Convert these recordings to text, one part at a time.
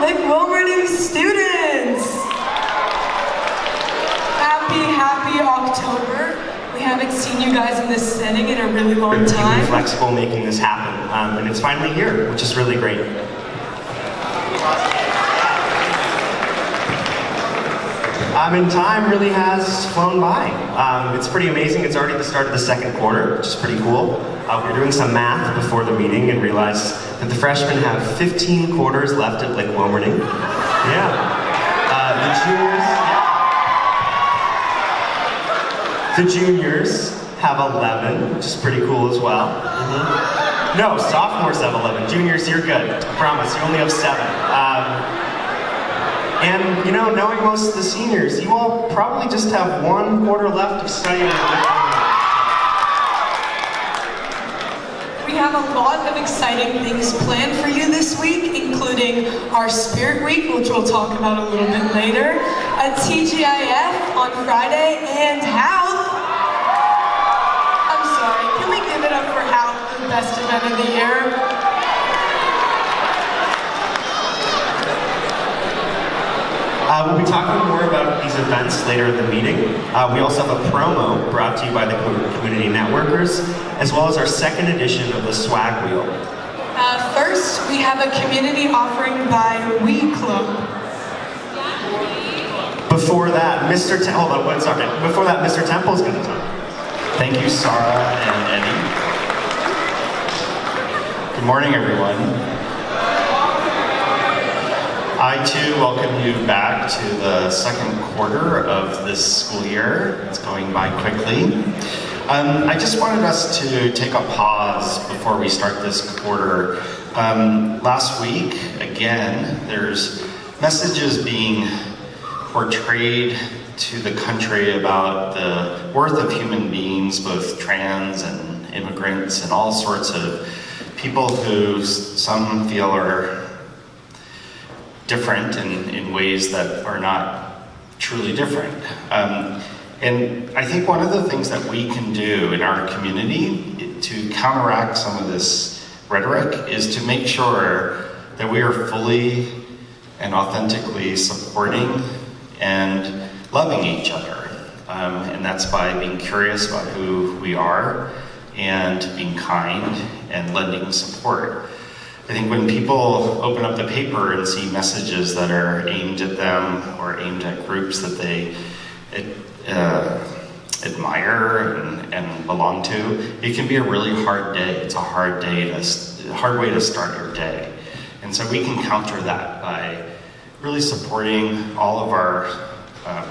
Lick-Wilmerding students! Happy October. We haven't seen you guys in this setting in a really long time. Being flexible, making this happen, and it's finally here, which is really great. And time really has flown by. It's pretty amazing. It's already the start of the second quarter, which is pretty cool. We were doing some math before the meeting and realized that the freshmen have 15 quarters left at Lick-Wilmerding. Yeah. The juniors have 11, which is pretty cool as well. No, sophomores have 11. Juniors, you're good. I promise, you only have 7. And, you know, knowing most of the seniors, you all probably just have 1 quarter left of studying. We have a lot of exciting things planned for you this week, including our Spirit Week, which we'll talk about a little bit later, a TGIF on Friday, and Howth. I'm sorry, can we give it up for Howth, the best event of the year? We'll be talking more about these events later in the meeting. We also have a promo brought to you by the Community Networkers, as well as our second edition of the Swag Wheel. First, we have a community offering by We Club. Before that, Mr. Hold on 1 second. Before that, Mr. Temple's going to talk. Thank you, Sarah and Eddie. Good morning, everyone. I too welcome you back to the second quarter of this school year. It's going by quickly. I just wanted us to take a pause before we start this quarter. Last week, again, there's messages being portrayed to the country about the worth of human beings, both trans and immigrants and all sorts of people who some feel are different in ways that are not truly different. And I think one of the things that we can do in our community to counteract some of this rhetoric is to make sure that we are fully and authentically supporting and loving each other. And that's by being curious about who we are and being kind and lending support. I think when people open up the paper and see messages that are aimed at them or aimed at groups that they admire and belong to, it can be a really hard day. It's a hard way to start your day. And so we can counter that by really supporting all of our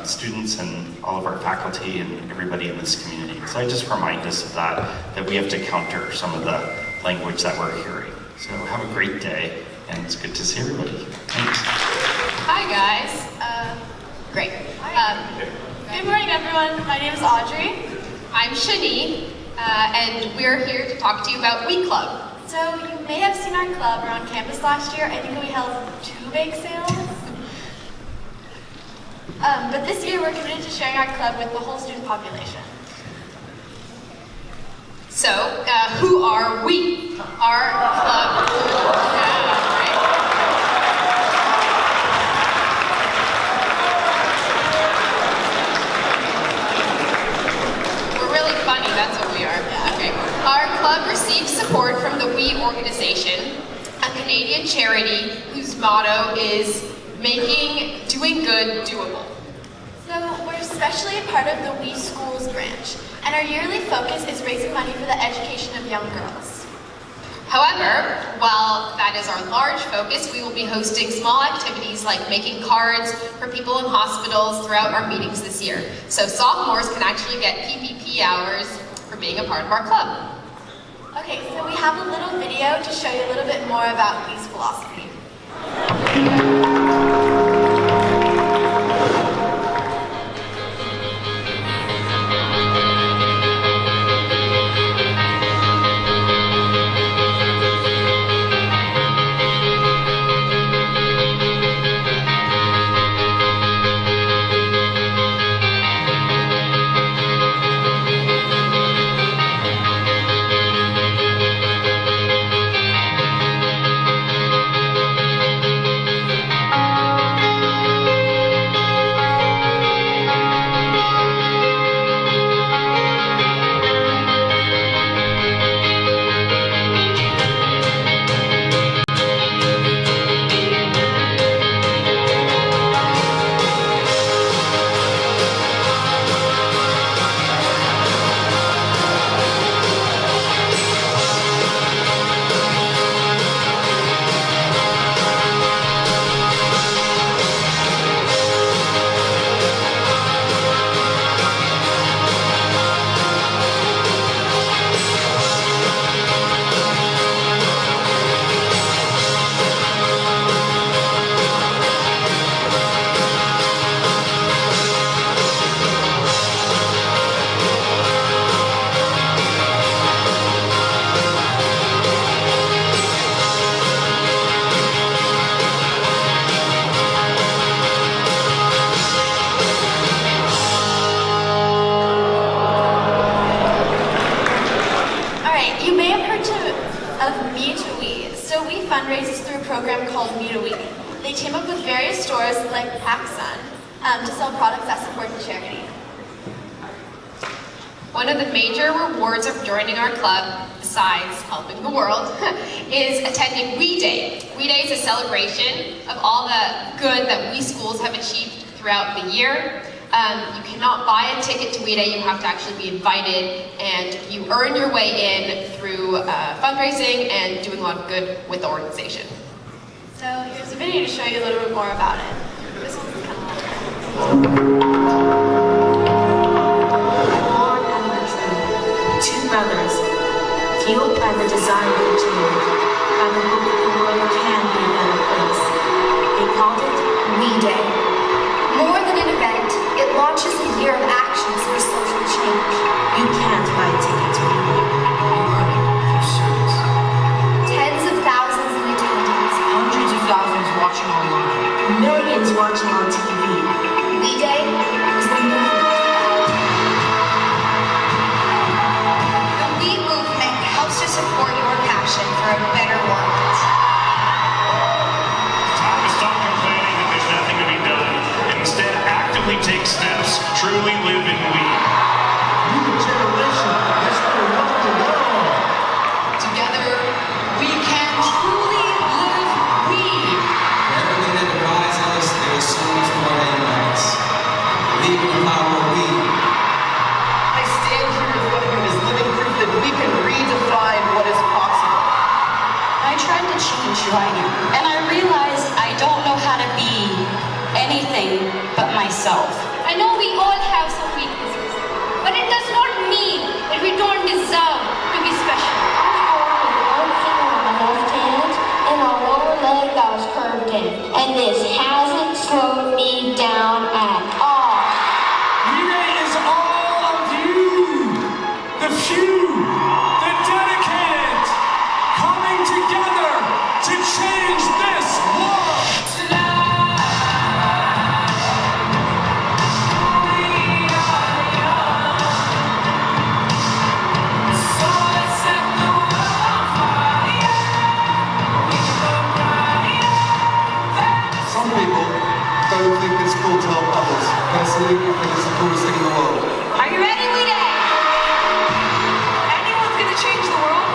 students and all of our faculty and everybody in this community. So I just remind us of that we have to counter some of the language that we're hearing. So have a great day, and it's good to see everybody. Thanks. Hi guys. Great. Good morning everyone. My name is Audrey. I'm Shani, and we're here to talk to you about We Club. So you may have seen our club around campus last year. I think we held 2 bake sales. But this year we're committed to sharing our club with the whole student population. So, who are we? Our club. Right? We're really funny, that's what we are. Okay. Our club receives support from the We organization, a Canadian charity whose motto is making doing good doable. So we're especially a part of the We Schools branch, and our yearly focus is raising money for the education of young girls. However, while that is our large focus, we will be hosting small activities like making cards for people in hospitals throughout our meetings this year. So sophomores can actually get PPP hours for being a part of our club. Okay, so we have a little video to show you a little bit more about We's philosophy. of Me to We. So We fundraises through a program called Me to We. They team up with various stores like PacSun to sell products that support the charity. One of the major rewards of joining our club, besides helping the world, is attending We Day. We Day is a celebration of all the good that we schools have achieved throughout the year. You cannot buy a ticket to We Day, you have to actually be invited, and you earn your way in through fundraising and doing a lot of good with the organization. So here's a video to show you a little bit more about it. This one's kind of long. Two brothers, fueled by the desire for change, by the hope that the world can be a better place. They called it We Day. More than an event, it launches a year of actions for social change. You can't buy a ticket to We Day. You earn it through service. Tens of thousands in attendance. Hundreds of thousands watching online. Millions watching on TV. We Day is the movement. The We movement helps to support your passion for a better world. Time to stop complaining that there's nothing to be done. Instead, actively take steps, truly live in we. New generation, let's go rock the world. Together, we can truly live we. For everything that divides us, there is so much more that unites. Believe in the power of we. I stand here in front of you as living proof that we can redefine what is possible. I tried to change who I am, and I realized I don't know how to be anything but myself. I know we all have some weaknesses, but it does not mean that we don't deserve to be special. One finger on my left hand and a lower leg that was curved in, and this hasn't slowed me down at all. We Day is all of you, the few, the dedicated, coming together to change this world. Some people don't think it's cool to help others. Personally, I think it's the coolest thing in the world. Are you ready, We Day? Anyone's gonna change the world?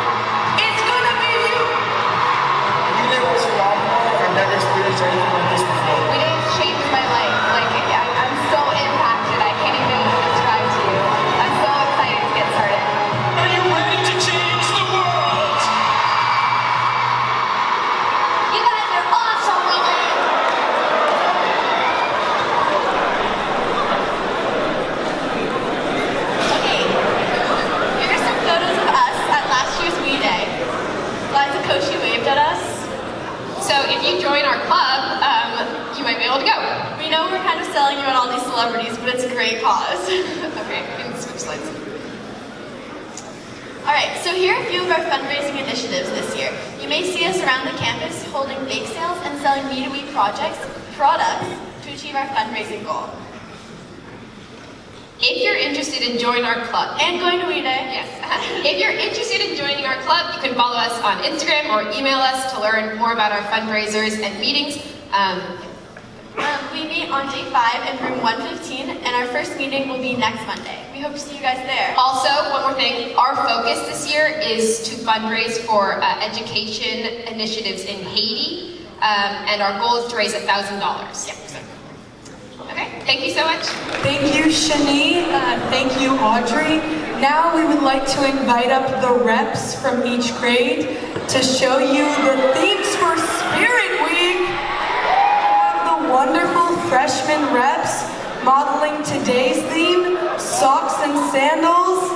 It's gonna be you! We Day was phenomenal. I've never experienced anything like this before. We Day has changed my life. I'm so impacted. I can't even describe to you. I'm so excited to get started. Are you ready to change the world? You guys are awesome, We Day. Okay, here are some photos of us at last year's We Day. Liza Koshy waved at us. So if you join our club, you might be able to go. We know we're kind of selling you on all these celebrities, but it's a great cause. Okay, we can switch slides. Alright, so here are a few of our fundraising initiatives this year. You may see us around the campus holding bake sales and selling Me to We products to achieve our fundraising goal. If you're interested in joining our club, And going to We Day. yes, if you're interested in joining our club, you can follow us on Instagram or email us to learn more about our fundraisers and meetings. We meet on day 5 in room 115, and our first meeting will be next Monday. We hope to see you guys there. Also, one more thing, our focus this year is to fundraise for education initiatives in Haiti, and our goal is to raise $1,000. Okay, thank you so much. Thank you, Shani. Thank you, Audrey. Now we would like to invite up the reps from each grade to show you the themes for Spirit Week. We have the wonderful freshman reps modeling today's theme, socks and sandals.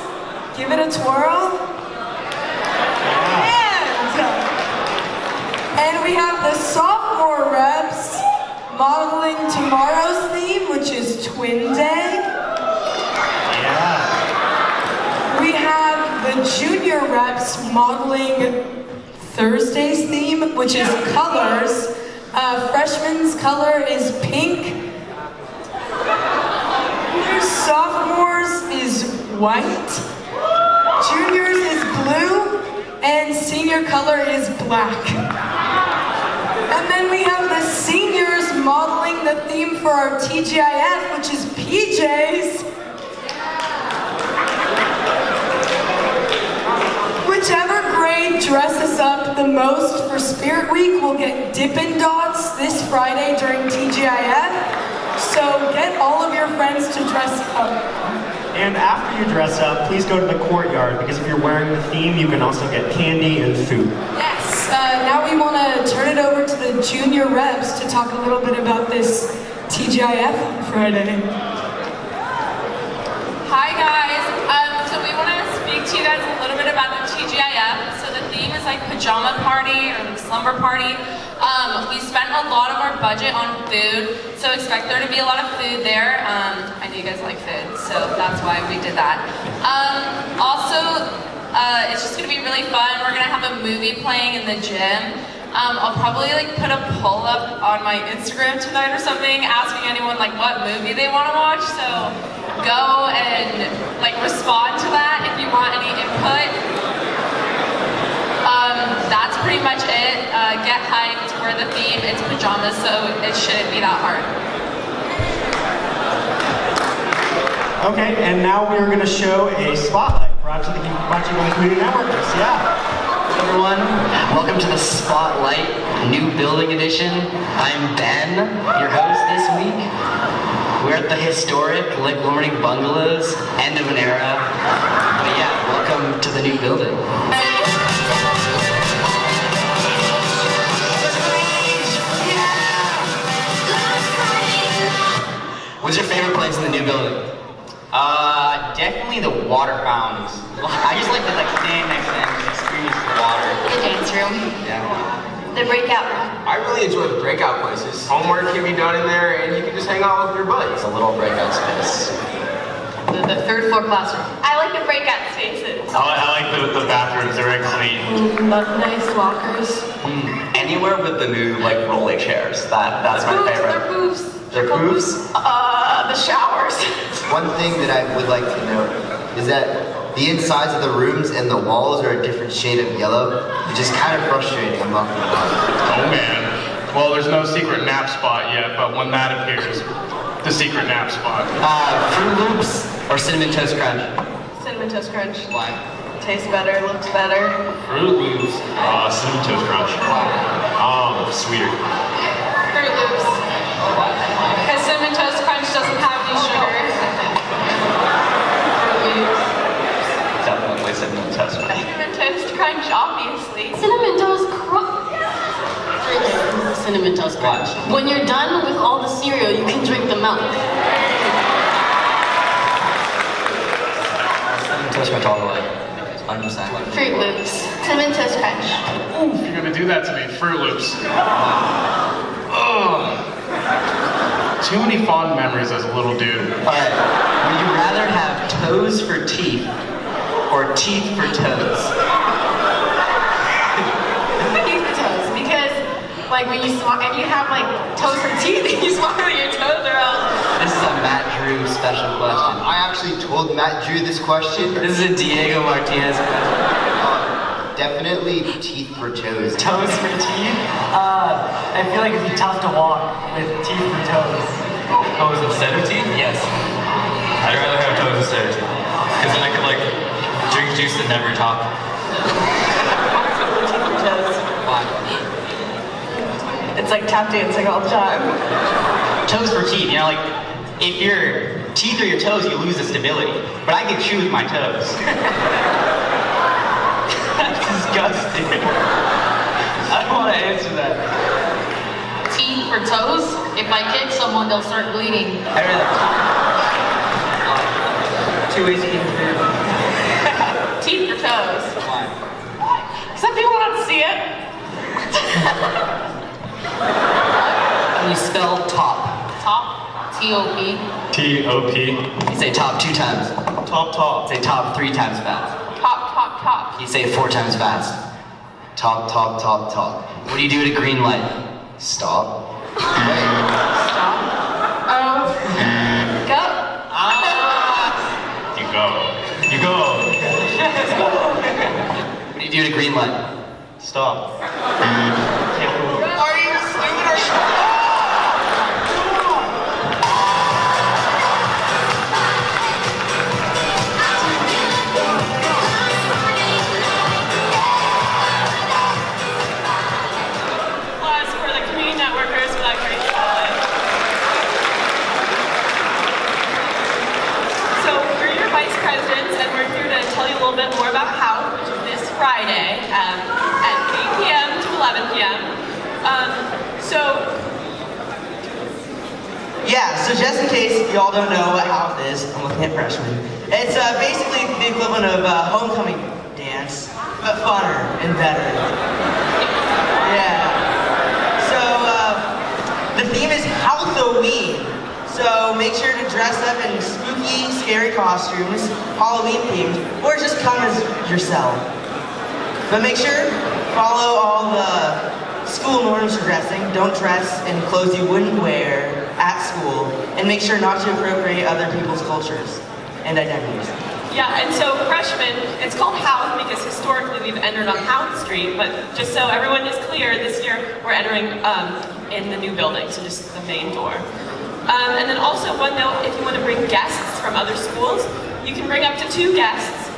Give it a twirl. And we have the sophomore reps modeling tomorrow's theme, which is Twin Day. Yeah. We have the junior reps modeling Thursday's theme, which is colors. Freshman's color is pink. Sophomores is white. Juniors is blue. and senior color is black. And then we have the seniors modeling the theme for our TGIF, which is PJs. Whichever grade dresses up the most for Spirit Week will get Dippin' Dots this Friday during TGIF. So get all of your friends to dress up. And after you dress up, please go to the courtyard, because if you're wearing the theme, you can also get candy and food. Yes, now we want to turn it over to the junior reps to talk a little bit about this TGIF Friday. Hi guys, so we want to speak to you guys a little bit about the TGIF. So the theme is like pajama party or like slumber party. We spent a lot of our budget on food, so expect there to be a lot of food there. I know you guys like food, so that's why we did that. Also, it's just gonna be really fun. We're gonna have a movie playing in the gym. I'll probably like put a poll up on my Instagram tonight or something, asking anyone like what movie they want to watch. So go and like respond to that if you want any input. That's pretty much it. Get hyped. We're the theme. It's pajamas, so it shouldn't be that hard. Okay, and now we're going to show a spotlight brought to you by Community Networkers. Yeah. Everyone, welcome to the Spotlight New Building Edition. I'm Ben, your host this week. We're at the historic Lick-Wilmerding bungalows, end of an era. But yeah, welcome to the new building. What's your favorite place in the new building? Definitely the water fountains. I just like to stand next to them and experience the water. The dance room. Yeah. The breakout room. I really enjoy the breakout places. Homework can be done in there and you can just hang out with your buddies. It's a little breakout space. The third floor classroom. I like the breakout spaces. I like the bathrooms, they're very clean. Nice lockers. Anywhere with the new rolling chairs. That's my favorite. They're poofs. They're poofs? The showers. One thing that I would like to note is that the insides of the rooms and the walls are a different shade of yellow, which is kind of frustrating, I'm not gonna lie. Oh man. Well, there's no secret nap spot yet, but when that appears, the secret nap spot. Fruit Loops or Cinnamon Toast Crunch? Cinnamon Toast Crunch. Why? Tastes better, looks better. Fruit Loops. Cinnamon Toast Crunch. Oh, sweeter. Fruit Loops. Because Cinnamon Toast Crunch doesn't have any sugar. Fruit Loops. Definitely Cinnamon Toast Crunch. Cinnamon Toast Crunch, obviously. Cinnamon Toast Crunch. Cinnamon Toast Crunch. When you're done with all the cereal, you can drink the milk. Cinnamon Toast Crunch all the way. 100%. Fruit Loops. Cinnamon Toast Crunch. Ooh, if you're gonna do that to me, Fruit Loops. Ugh. Too many fond memories as a little dude. Alright, would you rather have toes for teeth or teeth for toes? Teeth for toes, because when you smile and you have toes for teeth, and you smile and your toes are out. This is a Matt Drew special question. I actually told Matt Drew this question. This is a Diego Martinez question. Definitely teeth for toes. Toes for teeth? I feel like it'd be tough to walk with teeth for toes. Toes instead of teeth? Yes. I'd rather have toes instead of teeth. Because then I could drink juice and never talk. Teeth for toes. Why? It's like tap dancing all the time. Toes for teeth, if your teeth or your toes, you lose the stability. But I can chew with my toes. That's disgusting. I don't want to answer that. Teeth for toes? If I kick someone, they'll start bleeding. I'd rather two ways to eat food. Teeth for toes. Why? Some people don't see it. Can you spell top? Top? T-O-P. T-O-P. You say top 2 times. Top. Say top 3 times fast. Top. You say it 4 times fast. Top. What do you do at a green light? Stop. Stop. Oh. Go. You go. What do you Due to green light. Stop. Are you stupid or Plus, for the community networkers, we like pretty solid. So we're your vice presidents, and we're here to tell you a little bit more about Howth, which is this Friday at 8 p.m. to 11 p.m. Yeah, so just in case y'all don't know what Howth is, I'm looking at freshmen. It's basically the equivalent of homecoming dance, but funner and better. Yeah. So the theme is Howthoween. So make sure to dress up in spooky, scary costumes, Halloween themed, or just come as yourself. But make sure follow all the school norms for dressing. Don't dress in clothes you wouldn't wear at school, and make sure not to appropriate other people's cultures and identities. Yeah, and so freshmen, it's called Howth because historically we've entered on Howth Street, but just so everyone is clear, this year we're entering in the new building, so just the main door. And then also one note, if you want to bring guests from other schools, you can bring up to 2 guests,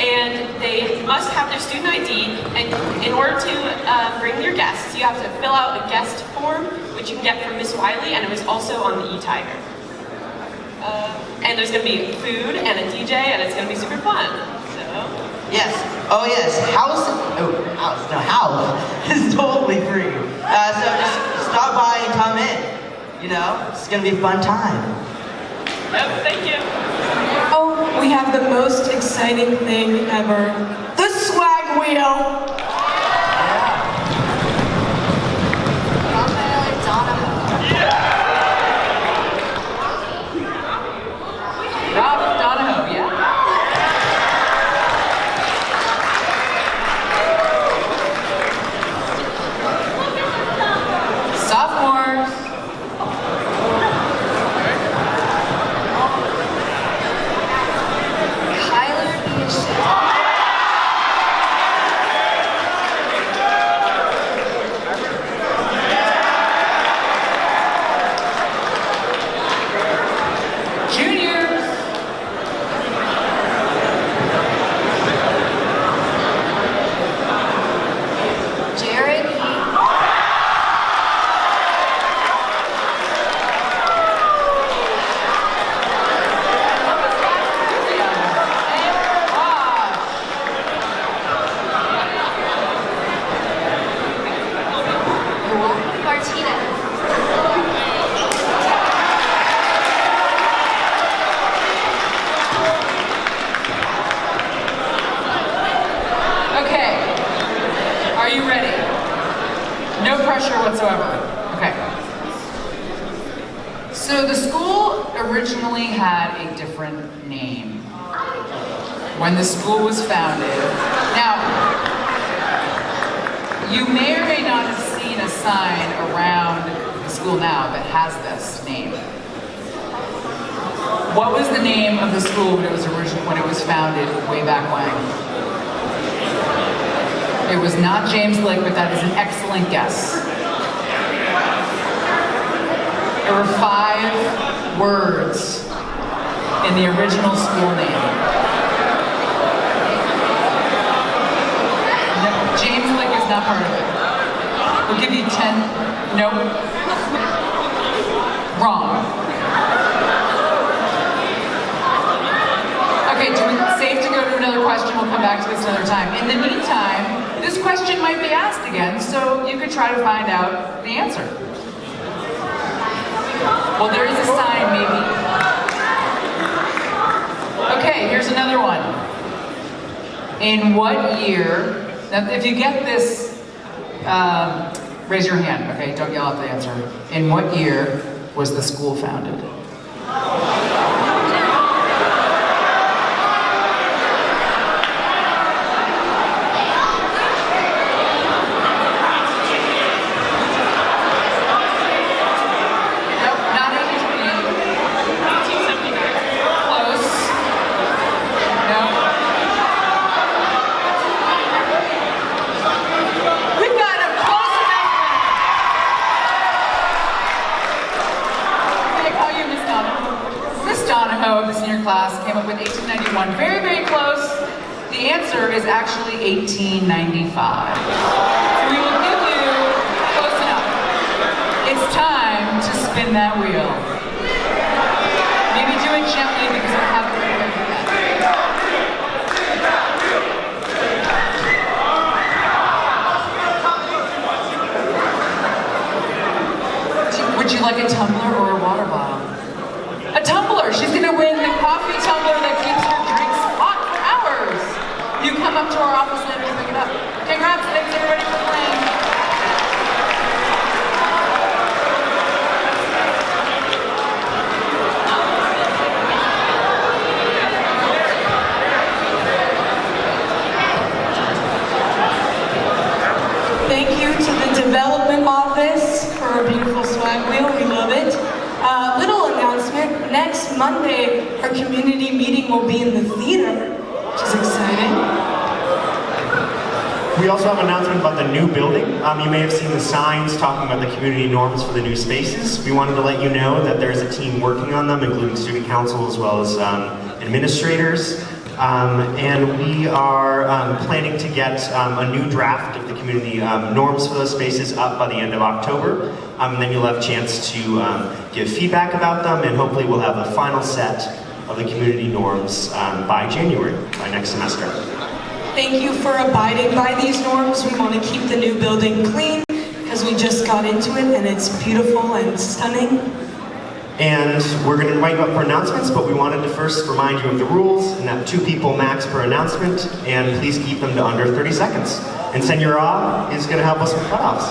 and they must have their student ID, and in order to bring your guests, you have to fill out a guest form, which you can get from Miss Wiley, and it was also on the e-Tiger. And there's going to be food and a DJ, and it's going to be super fun. So. Yes. Oh yes. Howth is totally free. So just stop by and come in. You know, it's going to be a fun time. Yep. Thank you. Oh, we have the most exciting thing ever. The swag wheel. Donahoe, yeah. Sophomores. So the school originally had a different name when the school was founded. Now, you may or may not have seen a sign around the school now that has this name. What was the name of the school when it was founded way back when? It was not James Lick, but that is an excellent guess. There were 5 words in the original school name. No, James Lick is not part of it. We'll give you 10. Nope. Wrong. Okay, safe to go to another question. We'll come back to this another time. In the meantime, this question might be asked again, so you could try to find out the answer. Well, there is a sign, maybe. Okay, here's another one. In what year, now if you get this, raise your hand, okay? Don't yell out the answer. In what year was the school founded? class came up with 1891. Very, very close. The answer is actually 1895. So we will give you close enough. It's time to spin that wheel. Maybe do it gently because I haven't prepared for that. Would you like a tumbler or a water bottle? A tumbler! She's gonna win the coffee tumbler that keeps her drinks hot for hours. You come up to our office later to pick it up. Congrats, thanks everybody for playing. Thank you to the development office for a beautiful swag wheel. We love it. Little announcement. Next Monday, our community meeting will be in the theater, which is exciting. We also have an announcement about the new building. You may have seen the signs talking about the community norms for the new spaces. We wanted to let you know that there's a team working on them, including student council as well as administrators. And we are planning to get a new draft of the community norms for those spaces up by the end of October. And then you'll have a chance to give feedback about them, and hopefully we'll have a final set of the community norms by January, by next semester. Thank you for abiding by these norms. We want to keep the new building clean because we just got into it and it's beautiful and stunning. And we're going to invite you up for announcements, but we wanted to first remind you of the rules, and that 2 people max per announcement, and please keep them to under 30 seconds. And Senora is going to help us with cutoffs.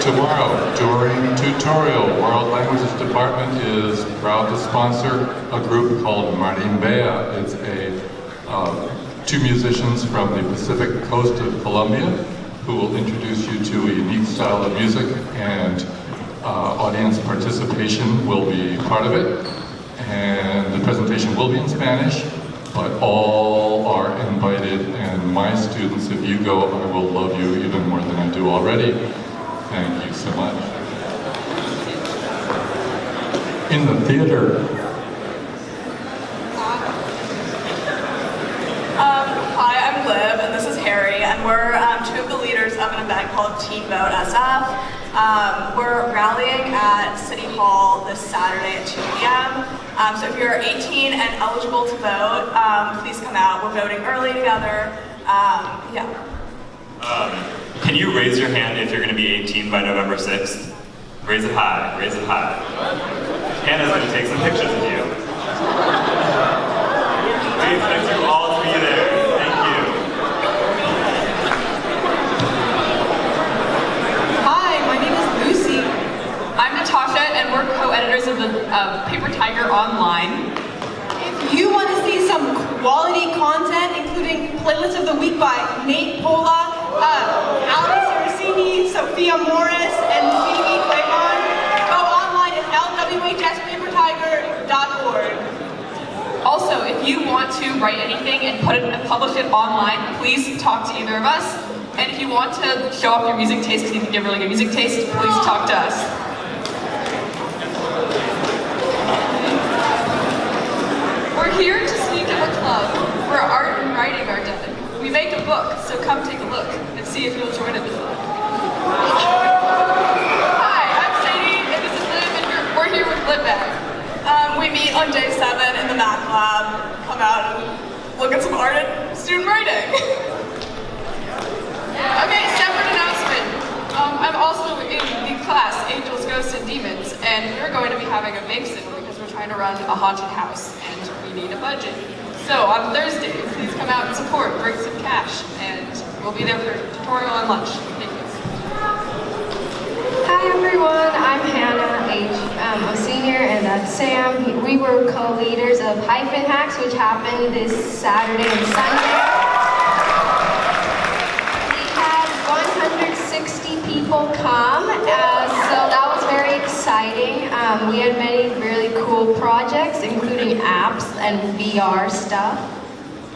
Tomorrow, during tutorial, World Languages Department is proud to sponsor a group called Marimbea. It's a 2 musicians from the Pacific coast of Colombia who will introduce you to a unique style of music, and audience participation will be part of it. And the presentation will be in Spanish, but all are invited, and my students, if you go, I will love you even more than I do already. Thank you so much. In the theater. Hi, I'm Liv, and this is Harry, and we're 2 of the leaders of an event called Teen Vote SF. We're rallying at City Hall this Saturday at 2 p.m. So if you're 18 and eligible to vote, please come out. We're voting early together. Can you raise your hand if you're going to be 18 by November 6th? Raise it high, raise it high. Hannah's going to take some pictures of you. We expect you all to be there. Thank you. Hi, my name is Lucy. I'm Natasha, and we're co-editors of the Paper Tiger Online. If you want to see some quality content, including Playlist of the Week by Nate Pola, Alice Orsini, Sophia Morris, and Phoebe Clayton, go online at lwhspapertiger.org. Also, if you want to write anything and publish it online, please talk to either of us. And if you want to show off your music taste, because you think you have really good music taste, please talk to us. We're here to speak of a club where art and writing are done. We make a book, so come take a look and see if you'll join it. Hi, I'm Sadie, and this is Liv, and we're here with Litbag. We meet on day 7 in the Mac Lab. Come out and look at some art and student writing. Okay, separate announcement. I'm also in the class Angels, Ghosts, and Demons, and we're going to be having a bake sale because we're trying to run a haunted house, and we need a budget. So on Thursday, please come out and support, bring some cash, and we'll be there for tutorial and lunch. Thank you. Hi everyone, I'm Hannah, a senior, and that's Sam. We were co-leaders of Hyphen Hacks, which happened this Saturday and Sunday. We had 160 people come, so that was very exciting. We had many really cool projects, including apps and VR stuff.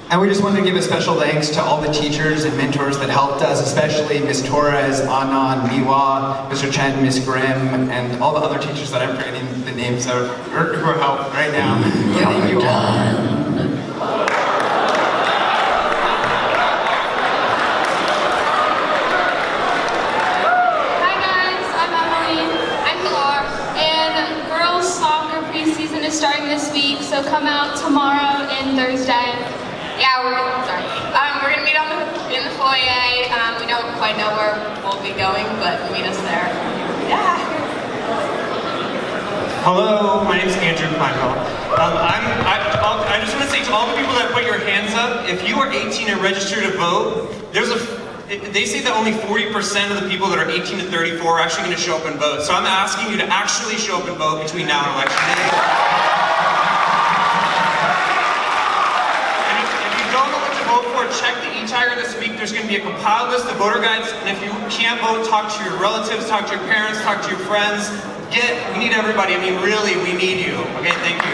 And we just wanted to give a special thanks to all the teachers and mentors that helped us, especially Ms. Torres, Anand, Miwa, Mr. Chen, Ms. Grimm, and all the other teachers that I'm forgetting the names of who are helping right now. Thank you all. Starting this week, so come out tomorrow and Thursday. Yeah, we're gonna meet in the foyer. We don't quite know where we'll be going, but meet us there. Yeah. Hello, my name is Andrew Kleinfeld. I just want to say to all the people that put your hands up, if you are 18 and registered to vote, they say that only 40% of the people that are 18 to 34 are actually going to show up and vote. So I'm asking you to actually show up and vote between now and election day. And if you don't know what to vote for, check the e-tiger this week. There's going to be a compiled list of voter guides. And if you can't vote, talk to your relatives, talk to your parents, talk to your friends. We need everybody. I mean, really, we need you. Okay, thank you.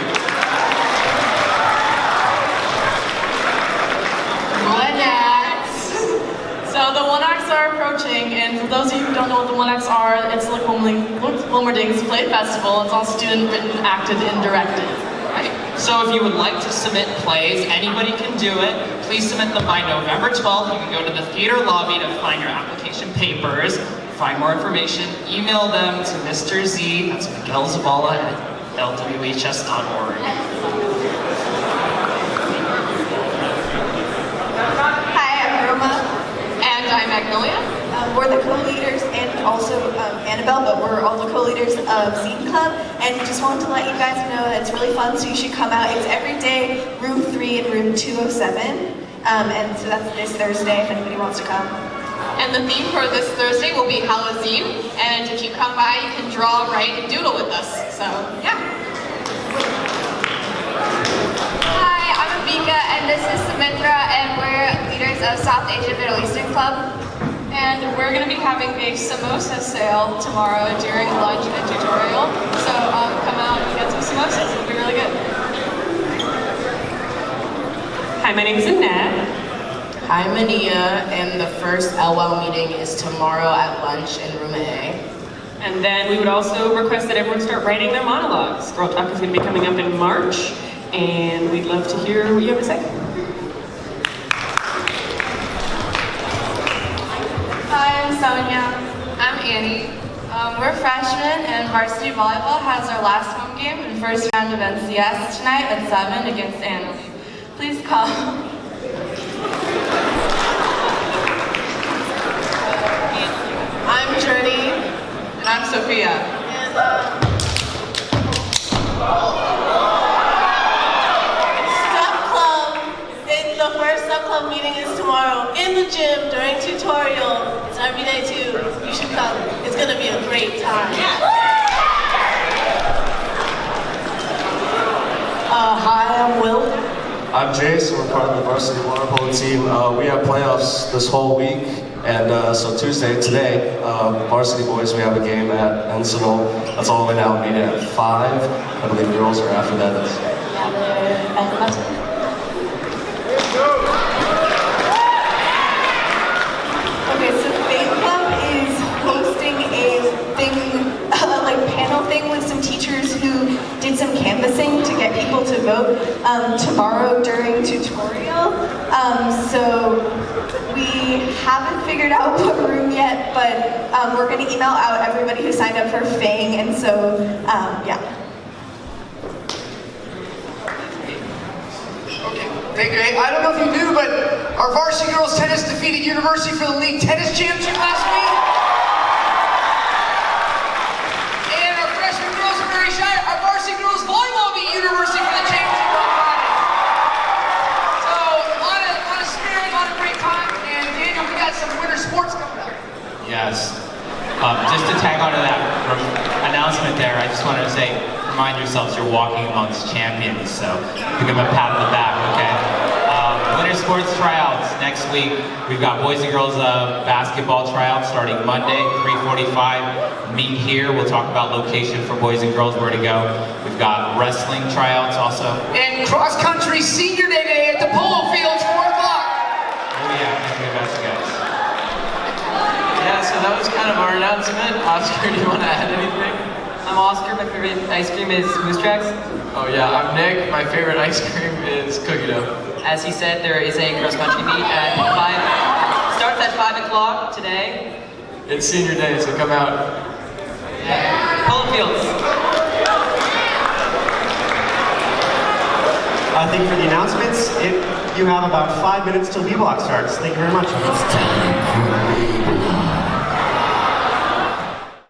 So the 1Acts are approaching, and for those of you who don't know what the 1Acts are, it's Lick-Wilmerding's Play Festival. It's all student-written, acted, and directed. Right. So if you would like to submit plays, anybody can do it. Please submit them by November 12th. You can go to the theater lobby to find your application papers. Find more information, email them to Mr. Z, that's Miguel Zavala at lwhs.org. Hi, I'm Roma. And I'm Magnolia. We're the co-leaders and also Annabelle, but we're all the co-leaders of Zine Club. And we just wanted to let you guys know that it's really fun, so you should come out. It's every day, room 3 and room 207. And so that's this Thursday if anybody wants to come. And the theme for this Thursday will be Halloween. And if you come by, you can draw, write, and doodle with us. So, yeah. Hi, I'm Amika, and this is Sumitra, and we're leaders of South Asian Middle Eastern Club. And we're going to be having a samosa sale tomorrow during lunch and tutorial. So come out and get some samosas. It'll be really good. Hi, my name is Annette. I'm Mania, and the first LWL meeting is tomorrow at lunch in room A. And then we would also request that everyone start writing their monologues. Girl Talk is going to be coming up in March, and we'd love to hear what you have to say. Hi, I'm Sonia. I'm Annie. We're freshmen, and varsity volleyball has our last home game in first round of NCS tonight at 7 against Annalee. Please come. I'm Journey. And I'm Sophia. And StuCo the first StuCo meeting is tomorrow in the gym during tutorial. It's every day too. You should come. It's gonna be a great time. Hi, I'm Will. I'm Jace, and we're part of the varsity water polo team. We have playoffs this whole week, and so today, varsity boys, we have a game at Encinal. That's all the way now, meeting at 5. I believe girls are after that. Okay, so Faith Club is hosting a thing, panel thing with some teachers who did some canvassing to get people to vote tomorrow during tutorial. So we haven't figured out what room yet, but we're going to email out everybody who signed up for FANG, and so, yeah. Okay, I don't know if you knew, but our varsity girls tennis defeated University for the league tennis championship last week. And our freshman girls are very shy. Our varsity girls volleyball beat University for the championship on Friday. So, a lot of spirit, a lot of great time. And Daniel, we got some winter sports coming up. Yes. Just to tag onto that announcement there, I just wanted to say, remind yourselves you're walking amongst champions, so give them a pat on the back, okay? Winter sports tryouts next week. We've got boys and girls basketball tryouts starting Monday, 3:45. Meet here. We'll talk about location for boys and girls, where to go. We've got wrestling tryouts also. And cross country senior day today at the polo fields, 4 o'clock. Oh yeah, thank you guys. Yeah, so that was kind of our announcement. Oscar, do you want to add anything? I'm Oscar, my favorite ice cream is Moose Tracks. Oh yeah, I'm Nick. My favorite ice cream is cookie dough. As he said, there is a cross-country meet at 5. Starts at 5 o'clock today. It's senior day, so come out. Polo fields. I think for the announcements, you have about 5 minutes till B-Block starts. Thank you very much.